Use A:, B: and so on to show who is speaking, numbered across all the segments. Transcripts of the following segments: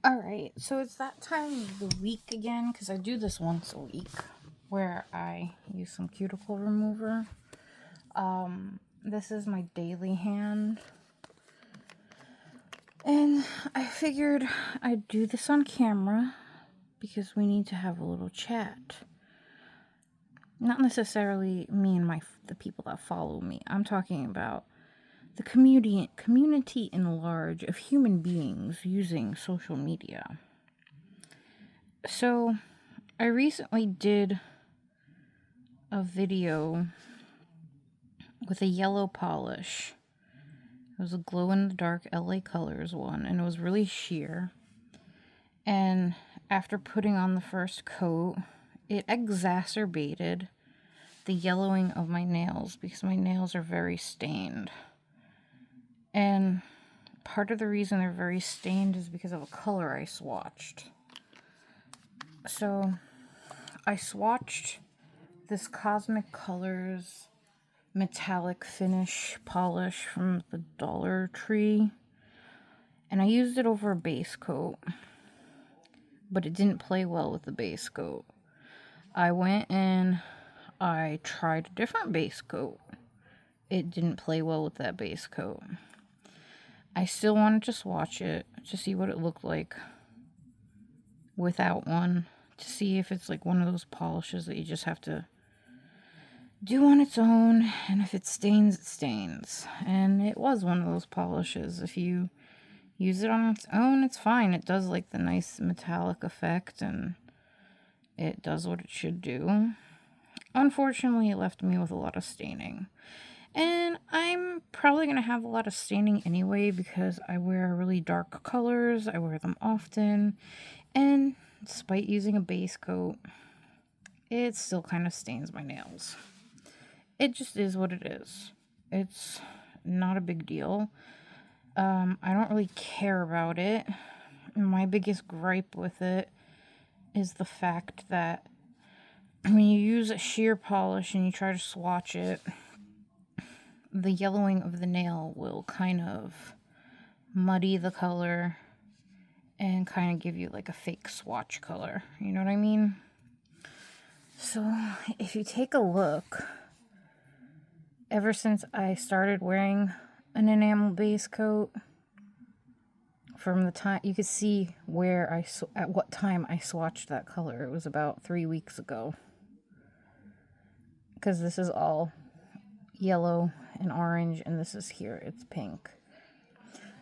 A: Alright, so it's that time of the week again, because I do this once a week, where I use some cuticle remover. This is my daily hand. And I figured I'd do this on camera, because we need to have a little chat. Not necessarily me and the people that follow me. I'm talking about the community in large of human beings using social media. So, I recently did a video with a yellow polish. It was a glow-in-the-dark LA Colors one, and it was really sheer. And after putting on the first coat, it exacerbated the yellowing of my nails because my nails are very stained. And part of the reason they're very stained is because of a color I swatched. So, I swatched this Cosmic Colors metallic finish polish from the Dollar Tree. And I used it over a base coat. But it didn't play well with the base coat. I went and I tried a different base coat. It didn't play well with that base coat. I still wanted to swatch it to see what it looked like without one, to see if it's like one of those polishes that you just have to do on its own, and if it stains, it stains. And it was one of those polishes. If you use it on its own, it's fine. It does like the nice metallic effect, and it does what it should do. Unfortunately, it left me with a lot of staining. And I'm probably going to have a lot of staining anyway because I wear really dark colors. I wear them often. And despite using a base coat, it still kind of stains my nails. It just is what it is. It's not a big deal. I don't really care about it. My biggest gripe with it is the fact that when you use a sheer polish and you try to swatch it, the yellowing of the nail will kind of muddy the color and kind of give you like a fake swatch color. You know what I mean? So, if you take a look, ever since I started wearing an enamel base coat, from the time you could see where at what time I swatched that color. It was about 3 weeks ago, because this is all yellow and orange, and this is here, it's pink.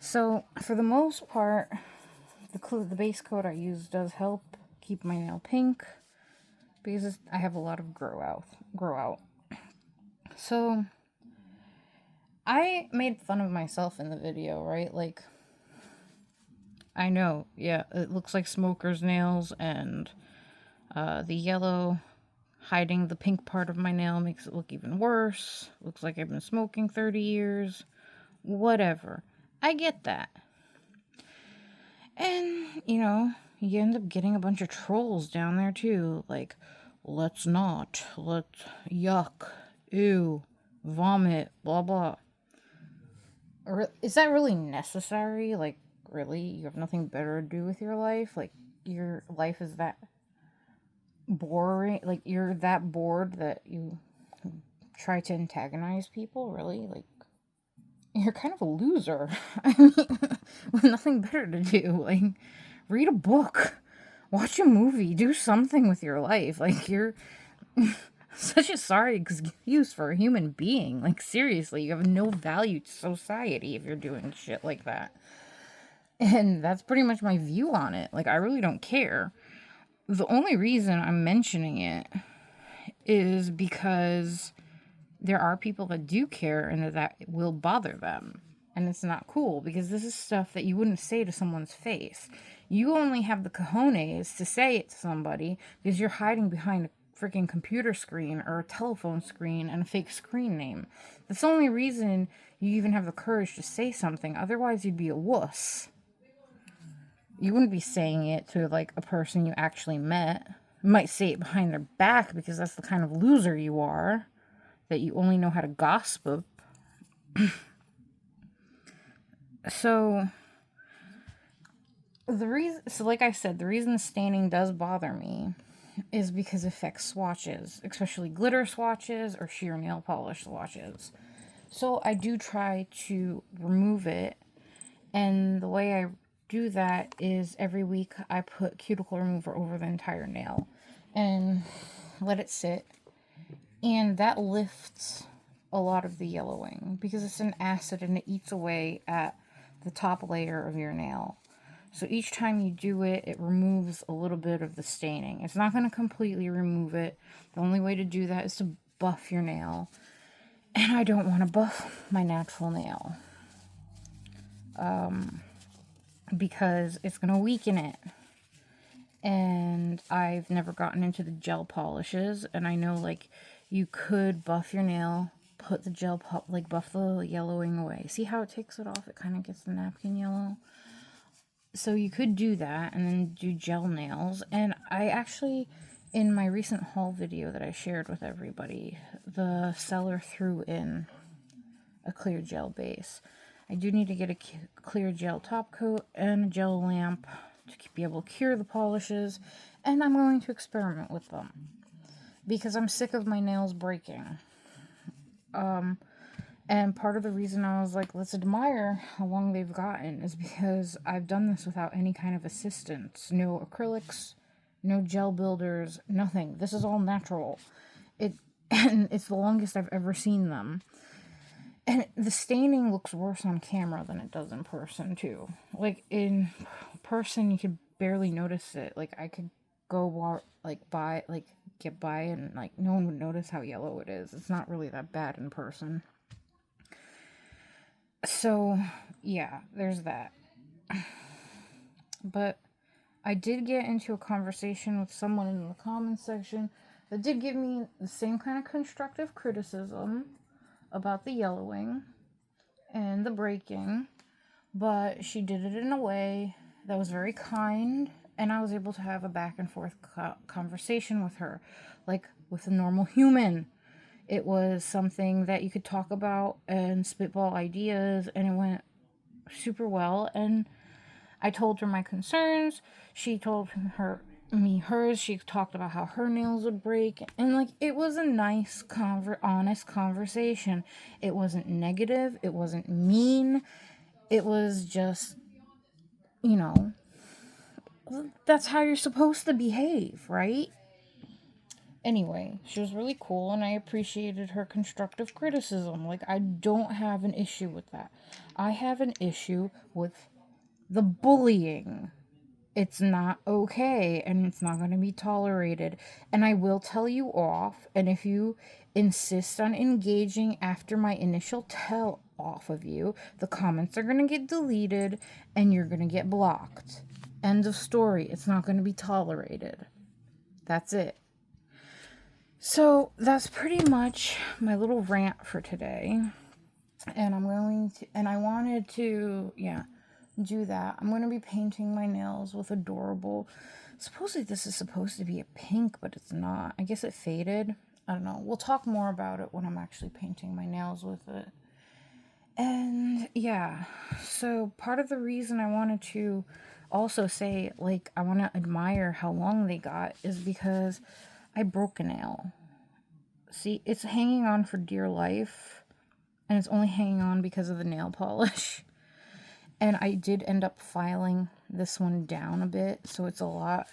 A: So for the most part, the base coat I use does help keep my nail pink because I have a lot of grow out. So I made fun of myself in the video, right? Like, I know, yeah, it looks like smoker's nails, and the yellow hiding the pink part of my nail makes it look even worse. Looks like I've been smoking 30 years. Whatever. I get that. And, you end up getting a bunch of trolls down there too. Like, yuck, ew, vomit, blah, blah. Is that really necessary? Like, really? You have nothing better to do with your life? Like, your life is that boring? Like, you're that bored that you try to antagonize people? Really? Like, you're kind of a loser. I mean, with nothing better to do. Like, read a book, watch a movie, do something with your life. Like, you're such a sorry excuse for a human being. Like, seriously, you have no value to society if you're doing shit like that. And that's pretty much my view on it. Like, I really don't care. The only reason I'm mentioning it is because there are people that do care and that will bother them. And it's not cool because this is stuff that you wouldn't say to someone's face. You only have the cojones to say it to somebody because you're hiding behind a freaking computer screen or a telephone screen and a fake screen name. That's the only reason you even have the courage to say something. Otherwise, you'd be a wuss. You wouldn't be saying it to, like, a person you actually met. You might say it behind their back because that's the kind of loser you are, that you only know how to gossip. So, The reason, so like I said, the reason the staining does bother me is because it affects swatches, especially glitter swatches or sheer nail polish swatches. So I do try to remove it, and the way I do that is every week I put cuticle remover over the entire nail and let it sit, and that lifts a lot of the yellowing because it's an acid and it eats away at the top layer of your nail. So each time you do it, it removes a little bit of the staining. It's not going to completely remove it. The only way to do that is to buff your nail. And I don't want to buff my natural nail. Because it's going to weaken it. And I've never gotten into the gel polishes. And I know, like, you could buff your nail, put the gel, buff the yellowing away. See how it takes it off? It kind of gets the napkin yellow. So you could do that and then do gel nails. And I actually, in my recent haul video that I shared with everybody, the seller threw in a clear gel base. I do need to get a clear gel top coat and a gel lamp to be able to cure the polishes. And I'm going to experiment with them because I'm sick of my nails breaking. And part of the reason I was like, let's admire how long they've gotten is because I've done this without any kind of assistance. No acrylics, no gel builders, nothing. This is all natural. And it's the longest I've ever seen them. And the staining looks worse on camera than it does in person, too. Like, in person, you could barely notice it. Like, I could go, get by and, no one would notice how yellow it is. It's not really that bad in person. So, yeah, there's that. But I did get into a conversation with someone in the comments section that did give me the same kind of constructive criticism about the yellowing and the breaking, but she did it in a way that was very kind, and I was able to have a back and forth conversation with her, like with a normal human. It was something that you could talk about and spitball ideas, and it went super well. And I told her my concerns. She told me hers. She talked about how her nails would break. And, it was a nice, honest conversation. It wasn't negative. It wasn't mean. It was just, that's how you're supposed to behave, right? Anyway, she was really cool, and I appreciated her constructive criticism. I don't have an issue with that. I have an issue with the bullying. It's not okay, and it's not going to be tolerated. And I will tell you off, and if you insist on engaging after my initial tell off of you, the comments are going to get deleted, and you're going to get blocked. End of story. It's not going to be tolerated. That's it. So that's pretty much my little rant for today. And I wanted to, do that. I'm going to be painting my nails with adorable, supposedly this is supposed to be a pink, but it's not. I guess it faded. I don't know. We'll talk more about it when I'm actually painting my nails with it. And yeah, so part of the reason I wanted to also say, I want to admire how long they got is because I broke a nail. See, it's hanging on for dear life, and it's only hanging on because of the nail polish. And I did end up filing this one down a bit, so it's a lot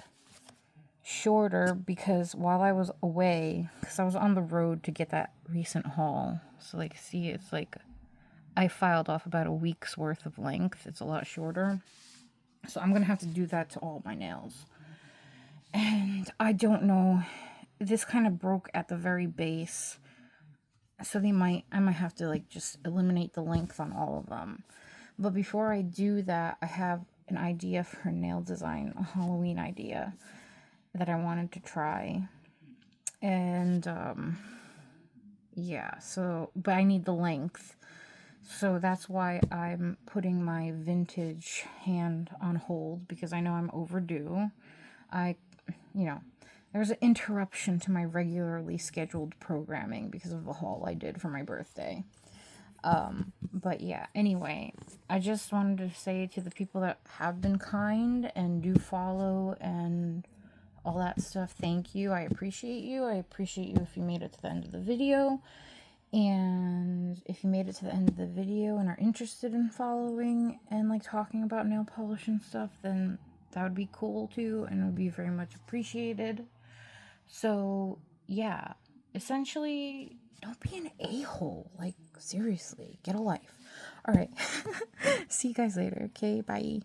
A: shorter because while I was away, because I was on the road to get that recent haul, so see, it's I filed off about a week's worth of length. It's a lot shorter. So I'm going to have to do that to all my nails. And I don't know, this kind of broke at the very base. So I might have to just eliminate the length on all of them. But before I do that, I have an idea for a nail design, a Halloween idea that I wanted to try. And but I need the length. So that's why I'm putting my vintage hand on hold because I know I'm overdue. There's an interruption to my regularly scheduled programming because of the haul I did for my birthday. But yeah, anyway, I just wanted to say to the people that have been kind and do follow and all that stuff, thank you. I appreciate you. I appreciate you if you made it to the end of the video. And if you made it to the end of the video and are interested in following and like talking about nail polish and stuff, then that would be cool too and would be very much appreciated. So, yeah, essentially, don't be an a-hole. Like, seriously, get a life. All right. See you guys later. Okay, bye.